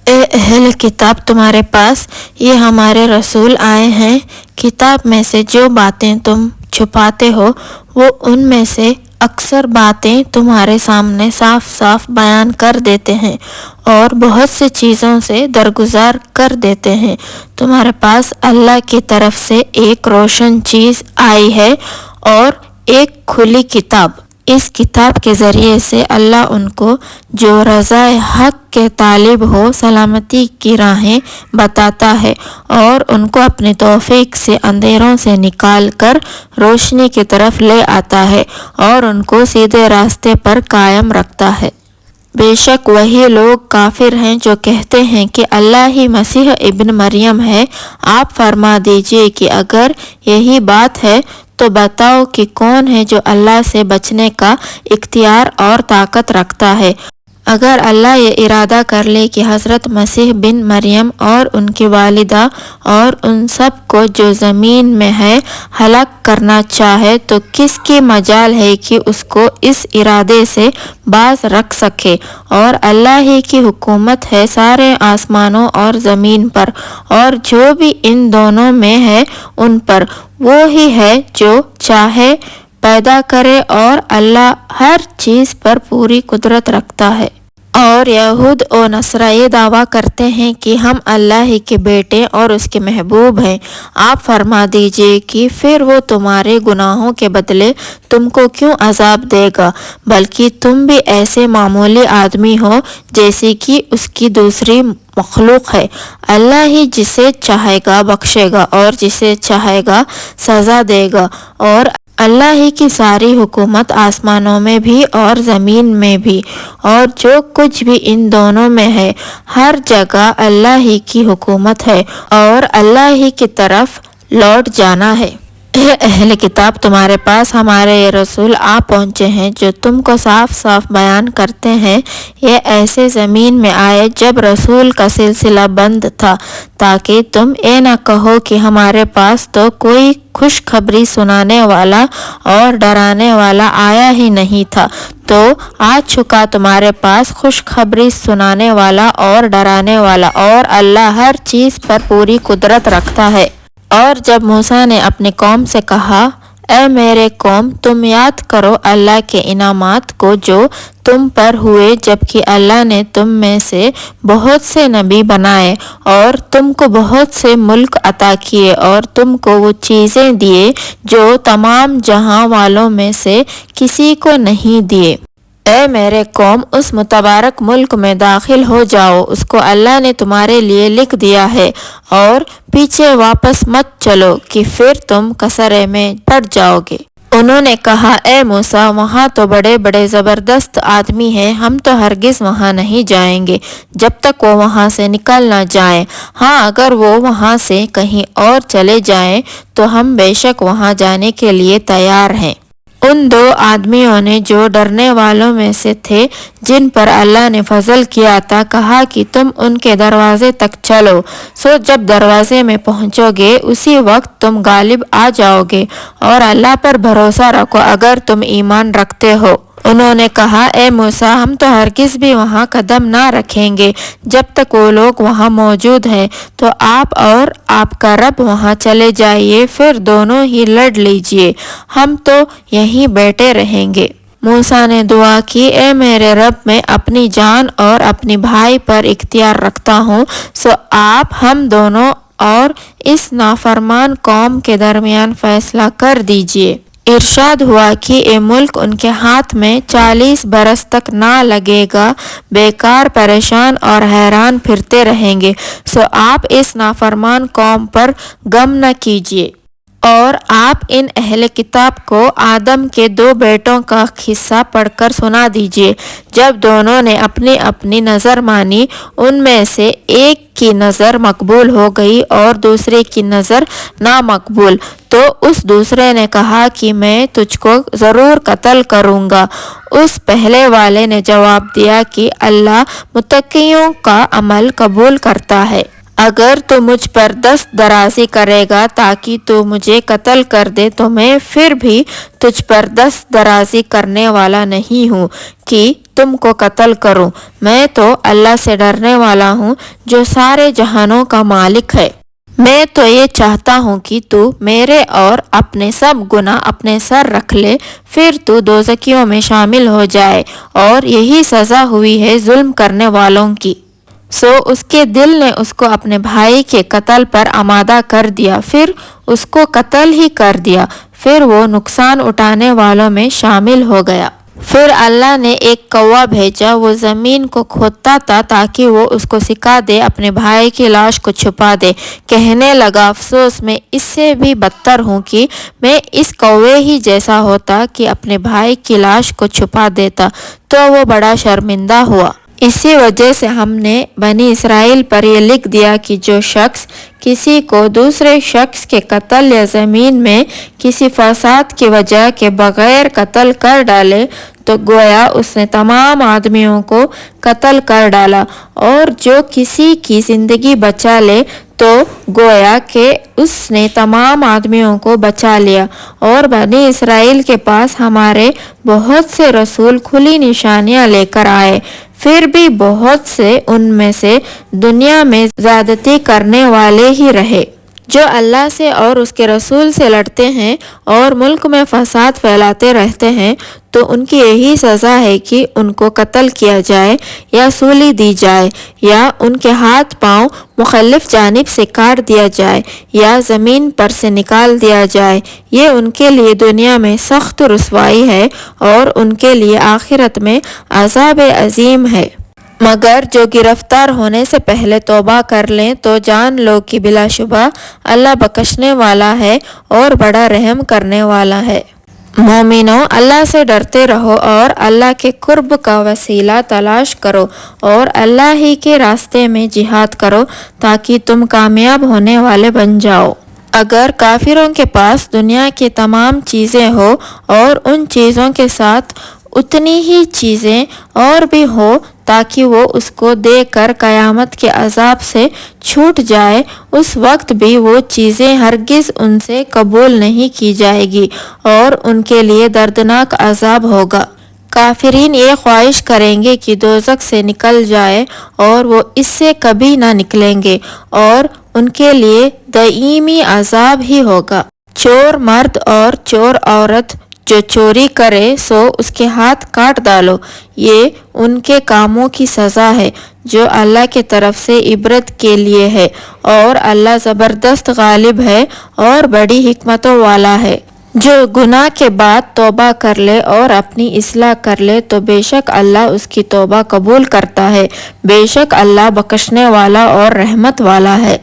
اے اہل کتاب، تمہارے پاس یہ ہمارے رسول آئے ہیں۔ کتاب میں سے جو باتیں تم چھپاتے ہو وہ ان میں سے اکثر باتیں تمہارے سامنے صاف صاف بیان کر دیتے ہیں اور بہت سی چیزوں سے درگزر کر دیتے ہیں۔ تمہارے پاس اللہ کی طرف سے ایک روشن چیز آئی ہے اور ایک کھلی کتاب۔ اس کتاب کے ذریعے سے اللہ ان کو جو رضا حق کے طالب ہو سلامتی کی راہیں بتاتا ہے اور ان کو اپنی توفیق سے اندھیروں سے نکال کر روشنی کی طرف لے آتا ہے اور ان کو سیدھے راستے پر قائم رکھتا ہے۔ بے شک وہی لوگ کافر ہیں جو کہتے ہیں کہ اللہ ہی مسیح ابن مریم ہے۔ آپ فرما دیجئے کہ اگر یہی بات ہے تو بتاؤ کہ کون ہے جو اللہ سے بچنے کا اختیار اور طاقت رکھتا ہے۔ اگر اللہ یہ ارادہ کر لے کہ حضرت مسیح بن مریم اور ان کی والدہ اور ان سب کو جو زمین میں ہے ہلاک کرنا چاہے تو کس کی مجال ہے کہ اس کو اس ارادے سے باز رکھ سکے؟ اور اللہ ہی کی حکومت ہے سارے آسمانوں اور زمین پر اور جو بھی ان دونوں میں ہے ان پر۔ وہ ہی ہے جو چاہے پیدا کرے اور اللہ ہر چیز پر پوری قدرت رکھتا ہے۔ اور یہود و نصارہ یہ دعویٰ کرتے ہیں کہ ہم اللہ ہی کے بیٹے اور اس کے محبوب ہیں۔ آپ فرما دیجئے کہ پھر وہ تمہارے گناہوں کے بدلے تم کو کیوں عذاب دے گا؟ بلکہ تم بھی ایسے معمولی آدمی ہو جیسے کہ اس کی دوسری مخلوق ہے۔ اللہ ہی جسے چاہے گا بخشے گا اور جسے چاہے گا سزا دے گا، اور اللہ ہی کی ساری حکومت آسمانوں میں بھی اور زمین میں بھی اور جو کچھ بھی ان دونوں میں ہے، ہر جگہ اللہ ہی کی حکومت ہے اور اللہ ہی کی طرف لوٹ جانا ہے۔ اے اہل کتاب، تمہارے پاس ہمارے یہ رسول آ پہنچے ہیں جو تم کو صاف صاف بیان کرتے ہیں۔ یہ ایسے زمین میں آئے جب رسول کا سلسلہ بند تھا تاکہ تم یہ نہ کہو کہ ہمارے پاس تو کوئی خوشخبری سنانے والا اور ڈرانے والا آیا ہی نہیں تھا۔ تو آ چکا تمہارے پاس خوشخبری سنانے والا اور ڈرانے والا، اور اللہ ہر چیز پر پوری قدرت رکھتا ہے۔ اور جب موسیٰ نے اپنی قوم سے کہا، اے میرے قوم، تم یاد کرو اللہ کے انعامات کو جو تم پر ہوئے جبکہ اللہ نے تم میں سے بہت سے نبی بنائے اور تم کو بہت سے ملک عطا کیے اور تم کو وہ چیزیں دیے جو تمام جہاں والوں میں سے کسی کو نہیں دیے۔ اے میرے قوم، اس متبارک ملک میں داخل ہو جاؤ، اس کو اللہ نے تمہارے لیے لکھ دیا ہے، اور پیچھے واپس مت چلو کہ پھر تم کسرے میں پڑ جاؤ گے۔ انہوں نے کہا، اے موسیٰ، وہاں تو بڑے بڑے زبردست آدمی ہیں، ہم تو ہرگز وہاں نہیں جائیں گے جب تک وہ وہاں سے نکل نہ جائیں۔ ہاں، اگر وہ وہاں سے کہیں اور چلے جائیں تو ہم بے شک وہاں جانے کے لیے تیار ہیں۔ ان دو آدمیوں نے جو ڈرنے والوں میں سے تھے جن پر اللہ نے فضل کیا تھا کہا کہ تم ان کے دروازے تک چلو، سو جب دروازے میں پہنچو گے اسی وقت تم غالب آ جاؤ گے، اور اللہ پر بھروسہ رکھو اگر تم ایمان رکھتے ہو۔ انہوں نے کہا، اے موسیٰ، ہم تو ہرگز بھی وہاں قدم نہ رکھیں گے جب تک وہ لوگ وہاں موجود ہیں، تو آپ اور آپ کا رب وہاں چلے جائیے، پھر دونوں ہی لڑ لیجئے، ہم تو یہیں بیٹھے رہیں گے۔ موسیٰ نے دعا کی، اے میرے رب، میں اپنی جان اور اپنی بھائی پر اختیار رکھتا ہوں، سو آپ ہم دونوں اور اس نافرمان قوم کے درمیان فیصلہ کر دیجئے۔ ارشاد ہوا کہ یہ ملک ان کے ہاتھ میں 40 برس تک نہ لگے گا، بیکار پریشان اور حیران پھرتے رہیں گے، سو آپ اس نافرمان قوم پر غم نہ کیجیے۔ اور آپ ان اہل کتاب کو آدم کے 2 بیٹوں کا قصہ پڑھ کر سنا دیجئے۔ جب دونوں نے اپنی اپنی نظر مانی، ان میں سے ایک کی نظر مقبول ہو گئی اور دوسرے کی نظر نامقبول، تو اس دوسرے نے کہا کہ میں تجھ کو ضرور قتل کروں گا۔ اس پہلے والے نے جواب دیا کہ اللہ متقیوں کا عمل قبول کرتا ہے۔ اگر تو مجھ پر دست درازی کرے گا تاکہ تو مجھے قتل کر دے تو میں پھر بھی تجھ پر دست درازی کرنے والا نہیں ہوں کہ تم کو قتل کروں۔ میں تو اللہ سے ڈرنے والا ہوں جو سارے جہانوں کا مالک ہے۔ میں تو یہ چاہتا ہوں کہ تو میرے اور اپنے سب گناہ اپنے سر رکھ لے، پھر تو دوزخیوں میں شامل ہو جائے، اور یہی سزا ہوئی ہے ظلم کرنے والوں کی۔ سو اس کے دل نے اس کو اپنے بھائی کے قتل پر آمادہ کر دیا، پھر اس کو قتل ہی کر دیا، پھر وہ نقصان اٹھانے والوں میں شامل ہو گیا۔ پھر اللہ نے ایک کوا بھیجا، وہ زمین کو کھودتا تھا تاکہ وہ اس کو سکھا دے اپنے بھائی کی لاش کو چھپا دے۔ کہنے لگا، افسوس میں اس سے بھی بدتر ہوں کہ میں اس کوے ہی جیسا ہوتا کہ اپنے بھائی کی لاش کو چھپا دیتا، تو وہ بڑا شرمندہ ہوا۔ اسی وجہ سے ہم نے بنی اسرائیل پر یہ لکھ دیا کہ جو شخص کسی کو دوسرے شخص کے قتل یا زمین میں کسی فساد کی وجہ کے بغیر قتل کر ڈالے تو گویا اس نے تمام آدمیوں کو قتل کر ڈالا، اور جو کسی کی زندگی بچا لے تو گویا کہ اس نے تمام آدمیوں کو بچا لیا۔ اور بنی اسرائیل کے پاس ہمارے بہت سے رسول کھلی نشانیاں لے کر آئے، پھر بھی بہت سے ان میں سے دنیا میں زیادتی کرنے والے ہی رہے۔ جو اللہ سے اور اس کے رسول سے لڑتے ہیں اور ملک میں فساد پھیلاتے رہتے ہیں تو ان کی یہی سزا ہے کہ ان کو قتل کیا جائے یا سولی دی جائے، یا ان کے ہاتھ پاؤں مخالف جانب سے کاٹ دیا جائے یا زمین پر سے نکال دیا جائے۔ یہ ان کے لیے دنیا میں سخت رسوائی ہے اور ان کے لیے آخرت میں عذاب عظیم ہے۔ مگر جو گرفتار ہونے سے پہلے توبہ کر لیں تو جان لو کہ بلا شبہ اللہ بخشنے والا ہے اور بڑا رحم کرنے والا ہے۔ مومنو، اللہ سے ڈرتے رہو اور اللہ کے قرب کا وسیلہ تلاش کرو اور اللہ ہی کے راستے میں جہاد کرو تاکہ تم کامیاب ہونے والے بن جاؤ۔ اگر کافروں کے پاس دنیا کی تمام چیزیں ہو اور ان چیزوں کے ساتھ اتنی ہی چیزیں اور بھی ہو تاکہ وہ اس کو دے کر قیامت کے عذاب سے چھوٹ جائے، اس وقت بھی وہ چیزیں ہرگز ان سے قبول نہیں کی جائے گی اور ان کے لیے دردناک عذاب ہوگا۔ کافرین یہ خواہش کریں گے کہ دوزخ سے نکل جائے اور وہ اس سے کبھی نہ نکلیں گے، اور ان کے لیے دائمی عذاب ہی ہوگا۔ چور مرد اور چور عورت جو چوری کرے سو اس کے ہاتھ کاٹ ڈالو، یہ ان کے کاموں کی سزا ہے جو اللہ کی طرف سے عبرت کے لیے ہے، اور اللہ زبردست غالب ہے اور بڑی حکمتوں والا ہے۔ جو گناہ کے بعد توبہ کر لے اور اپنی اصلاح کر لے تو بے شک اللہ اس کی توبہ قبول کرتا ہے، بے شک اللہ بخشنے والا اور رحمت والا ہے۔